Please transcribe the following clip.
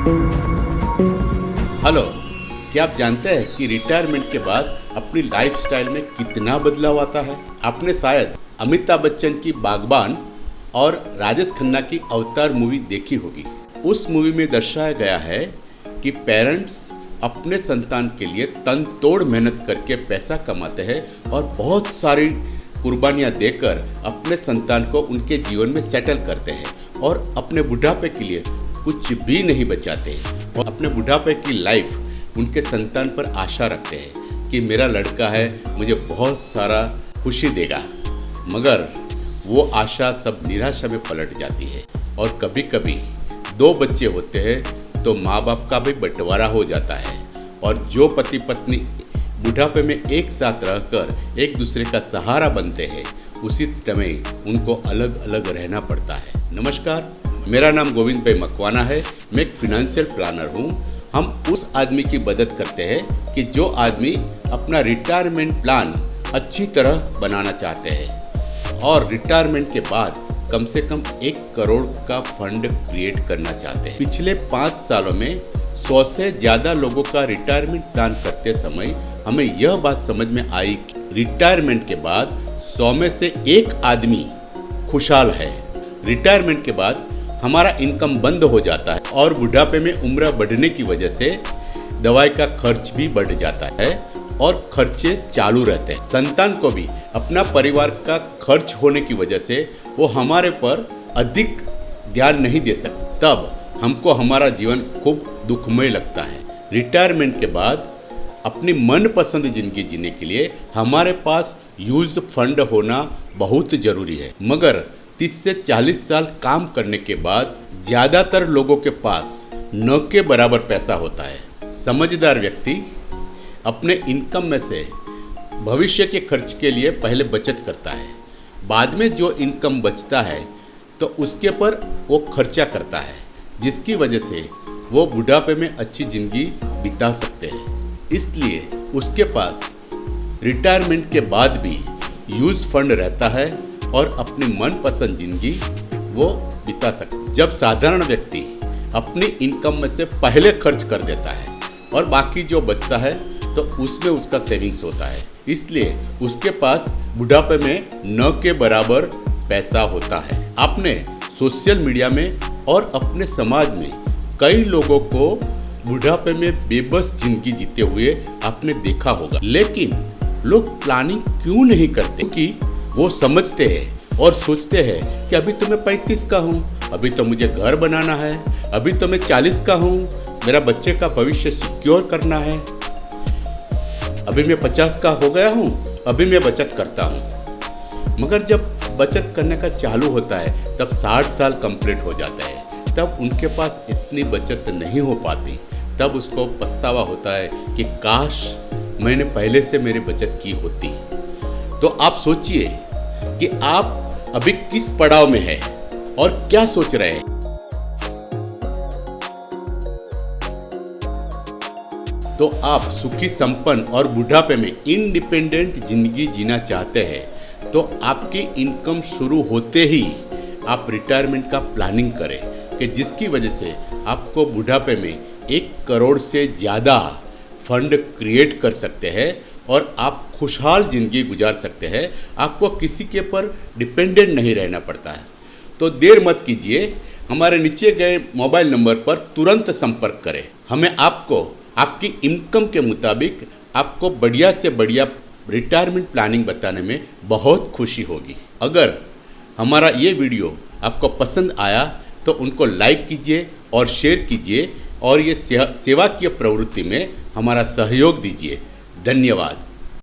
Hello, क्या आप जानते हैं कि रिटायरमेंट के बाद अपनी लाइफस्टाइल में कितना बदलाव आता है? आपने शायद अमिताभ बच्चन की बागबान और राजेश खन्ना की अवतार मूवी देखी होगी। उस मूवी में दर्शाया गया है कि पेरेंट्स अपने संतान के लिए तन तोड़ मेहनत करके पैसा कमाते हैं और बहुत सारी कुर्बानियां देकर अपने संतान को उनके जीवन में सेटल करते हैं और अपने बुढ़ापे के लिए कुछ भी नहीं बचाते और अपने बुढ़ापे की लाइफ उनके संतान पर आशा रखते हैं कि मेरा लड़का है, मुझे बहुत सारा खुशी देगा। मगर वो आशा सब निराशा में पलट जाती है और कभी कभी 2 बच्चे होते हैं तो माँ बाप का भी बंटवारा हो जाता है और जो पति पत्नी बुढ़ापे में एक साथ रहकर एक दूसरे का सहारा बनते हैं, उसी समय उनको अलग अलग रहना पड़ता है। नमस्कार, मेरा नाम गोविंद भाई मकवाना है। मैं एक फिनेंशियल प्लानर हूँ। हम उस आदमी की मदद करते हैं कि जो आदमी अपना रिटायरमेंट प्लान अच्छी तरह बनाना चाहते हैं और रिटायरमेंट के बाद कम से कम 1 करोड़ का फंड क्रिएट करना चाहते हैं। पिछले 5 सालों में 100 से ज़्यादा लोगों का रिटायरमेंट प्लान करते समय हमें यह बात समझ में आई कि रिटायरमेंट के बाद 100 में से 1 आदमी खुशहाल है। रिटायरमेंट के बाद हमारा इनकम बंद हो जाता है और बुढ़ापे में उम्र बढ़ने की वजह से दवाई का खर्च भी बढ़ जाता है और खर्चे चालू रहते हैं। संतान को भी अपना परिवार का खर्च होने की वजह से वो हमारे पर अधिक ध्यान नहीं दे सकते। तब हमको हमारा जीवन खूब दुखमय लगता है। रिटायरमेंट के बाद अपनी मनपसंद जिंदगी जीने के लिए हमारे पास यूज फंड होना बहुत जरूरी है। मगर 30 से 40 साल काम करने के बाद ज़्यादातर लोगों के पास न के बराबर पैसा होता है। समझदार व्यक्ति अपने इनकम में से भविष्य के खर्च के लिए पहले बचत करता है, बाद में जो इनकम बचता है तो उसके पर वो खर्चा करता है, जिसकी वजह से वो बुढ़ापे में अच्छी ज़िंदगी बिता सकते हैं। इसलिए उसके पास रिटायरमेंट के बाद भी यूज फंड रहता है और अपनी मनपसंद जिंदगी वो बिता सकते। जब साधारण व्यक्ति अपनी इनकम में से पहले खर्च कर देता है और बाकी जो बचता है तो उसमें उसका सेविंग्स होता है, इसलिए उसके पास बुढ़ापे में न के बराबर पैसा होता है। आपने सोशल मीडिया में और अपने समाज में कई लोगों को बुढ़ापे में बेबस जिंदगी जीते हुए आपने देखा होगा, लेकिन लोग प्लानिंग क्यों नहीं करते? क्योंकि वो समझते हैं और सोचते हैं कि अभी तो मैं 35 का हूँ, अभी तो मुझे घर बनाना है, अभी तो मैं 40 का हूँ, मेरा बच्चे का भविष्य सिक्योर करना है, अभी मैं 50 का हो गया हूँ, अभी मैं बचत करता हूँ। मगर जब बचत करने का चालू होता है तब 60 साल कंप्लीट हो जाता है, तब उनके पास इतनी बचत नहीं हो पाती। तब उसको पछतावा होता है कि काश मैंने पहले से मेरी बचत की होती। तो आप सोचिए कि आप अभी किस पड़ाव में हैं और क्या सोच रहे हैं। तो आप सुखी, संपन्न और बुढ़ापे में इंडिपेंडेंट जिंदगी जीना चाहते हैं तो आपकी इनकम शुरू होते ही आप रिटायरमेंट का प्लानिंग करें कि जिसकी वजह से आपको बुढ़ापे में 1 करोड़ से ज़्यादा फंड क्रिएट कर सकते हैं और आप खुशहाल ज़िंदगी गुजार सकते हैं। आपको किसी के पर डिपेंडेंट नहीं रहना पड़ता है। तो देर मत कीजिए, हमारे नीचे गए मोबाइल नंबर पर तुरंत संपर्क करें। हमें आपको आपकी इनकम के मुताबिक आपको बढ़िया से बढ़िया रिटायरमेंट प्लानिंग बताने में बहुत खुशी होगी। अगर हमारा ये वीडियो आपको पसंद आया तो उनको लाइक कीजिए और शेयर कीजिए और ये सेवा की प्रवृत्ति में हमारा सहयोग दीजिए। धन्यवाद।